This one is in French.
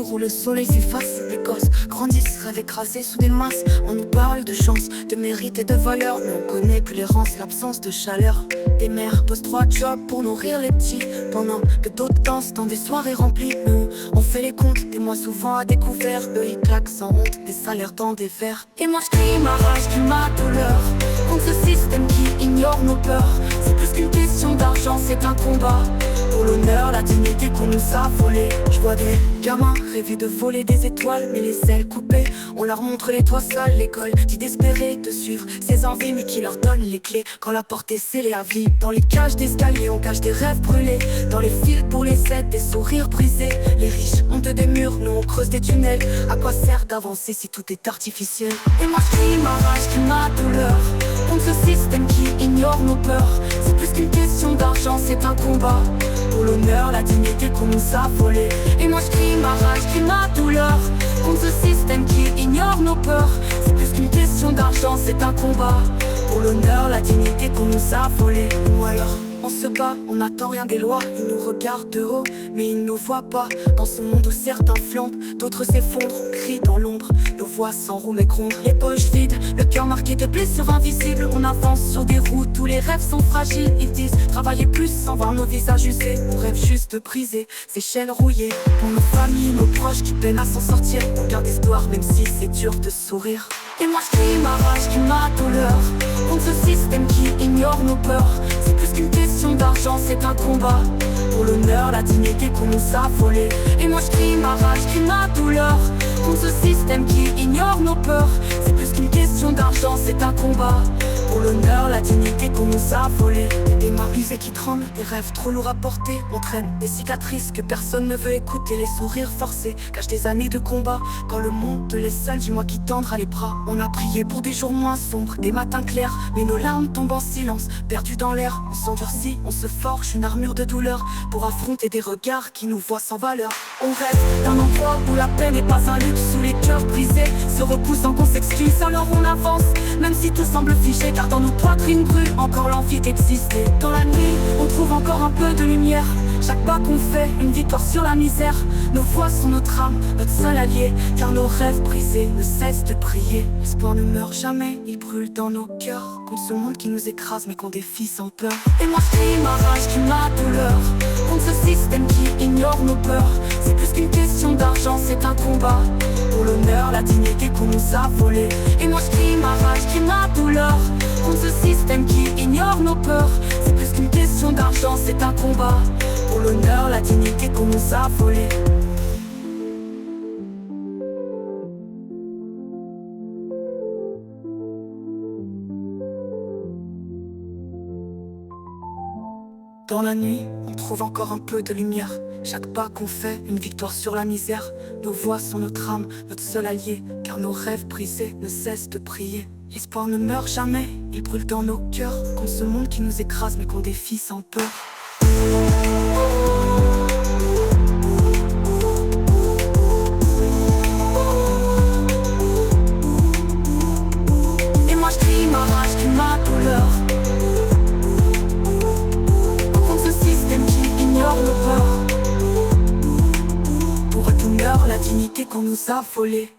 jour où le soleil s'efface, les gosses grandissent, rêvent écrasés sous des masses. On nous parle de chance, de mérite et de valeur, mais on connaît plus l'errance, l'absence de chaleur. Des mères posent 3 jobs pour nourrir les petits, pendant que d'autres dansent dans des soirées remplies. Nous, on fait les comptes, des mois souvent à découvert. Eux ils claquent sans honte, des salaires dans des verres. Et moi je crie ma rage, crie ma douleur contre ce système qui ignore nos peurs. C'est plus qu'une question d'argent, c'est un combat pour l'honneur, la dignité qu'on nous a volée. Je vois des gamins rêver de voler des étoiles, mais les ailes coupées, on leur montre les toits sales. L'école dit d'espérer de suivre ses envies, mais qui leur donne les clés quand la porte est scellée à vie. Dans les cages d'escalier, on cache des rêves brûlés. Dans les fils pour les aides, des sourires brisés. Les riches ont des murs, nous on creuse des tunnels. À quoi sert d'avancer si tout est artificiel? Et moi je crie ma rage, crie ma douleur contre ce système qui ignore nos peurs. C'est plus qu'une question d'argent, c'est un combat pour l'honneur, la dignité qu'on nous a volée. Et moi je crie ma rage, crie ma douleur contre ce système qui ignore nos peurs. C'est plus qu'une question d'argent, c'est un combat pour l'honneur, la dignité qu'on nous a volée. Ou alors on se bat, on n'attend rien des lois. Ils nous regardent de haut, mais ils nous voient pas. Dans ce monde où certains flambent, d'autres s'effondrent. On crie dans l'ombre, nos voix s'enrouent mais grondent. Les poches vides, le cœur marqué de blessures invisibles. On avance sur des routes, tous les rêves sont fragiles. Ils disent, travailler plus sans voir nos visages usés. On rêve juste de briser ces chaînes rouillées. Pour nos familles, nos proches qui peinent à s'en sortir. On garde espoir même si c'est dur de sourire. Et moi je crie ma rage, crie ma douleur contre ce système qui ignore nos peurs. C'est plus qu'une question d'argent, c'est un combat pour l'honneur, la dignité qu'on nous a volée. Et moi je crie ma rage, crie ma douleur contre ce système qui ignore nos peurs. C'est plus qu'une question d'argent, c'est un combat pour l'honneur, la dignité qu'on nous a volée. Des mains usées qui tremblent, des rêves trop lourds à porter. On traîne des cicatrices que personne ne veut écouter. Les sourires forcés cachent des années de combat. Quand le monde te laisse seul, dis-moi qui tendre à les bras. On a prié pour des jours moins sombres, des matins clairs, mais nos larmes tombent en silence, perdues dans l'air. On s'endurcit, on se forge une armure de douleur pour affronter des regards qui nous voient sans valeur. On rêve d'un endroit où la paix n'est pas un luxe, où les cœurs brisés se repoussent sans qu'on s'excuse. Alors on avance, même si tout semble figé, car dans nos poitrines brûle encore l'envie d'exister. Dans la nuit, on trouve encore un peu de lumière. Chaque pas qu'on fait, une victoire sur la misère. Nos voix sont notre âme, notre seul allié, car nos rêves brisés ne cessent de prier. L'espoir ne meurt jamais, il brûle dans nos cœurs, contre ce monde qui nous écrase mais qu'on défie sans peur. Et moi je crie ma rage, crie ma douleur contre ce système qui ignore nos peurs. C'est plus qu'une question d'argent, c'est un combat pour l'honneur, la dignité qu'on nous a volée. Et moi je crie ma rage, crie ma douleur contre ce système qui ignore nos peurs. C'est plus qu'une question d'argent, c'est un combat pour l'honneur, la dignité qu'on nous a volée. Dans la nuit, on trouve encore un peu de lumière. Chaque pas qu'on fait, une victoire sur la misère. Nos voix sont notre âme, notre seul allié, car nos rêves brisés ne cessent de prier. L'espoir ne meurt jamais, il brûle dans nos cœurs, contre ce monde qui nous écrase mais qu'on défie sans peur. Et moi je crie ma rage, crie ma douleur contre ce système qui ignore nos peurs, pour l'honneur, la dignité qu'on nous a volée.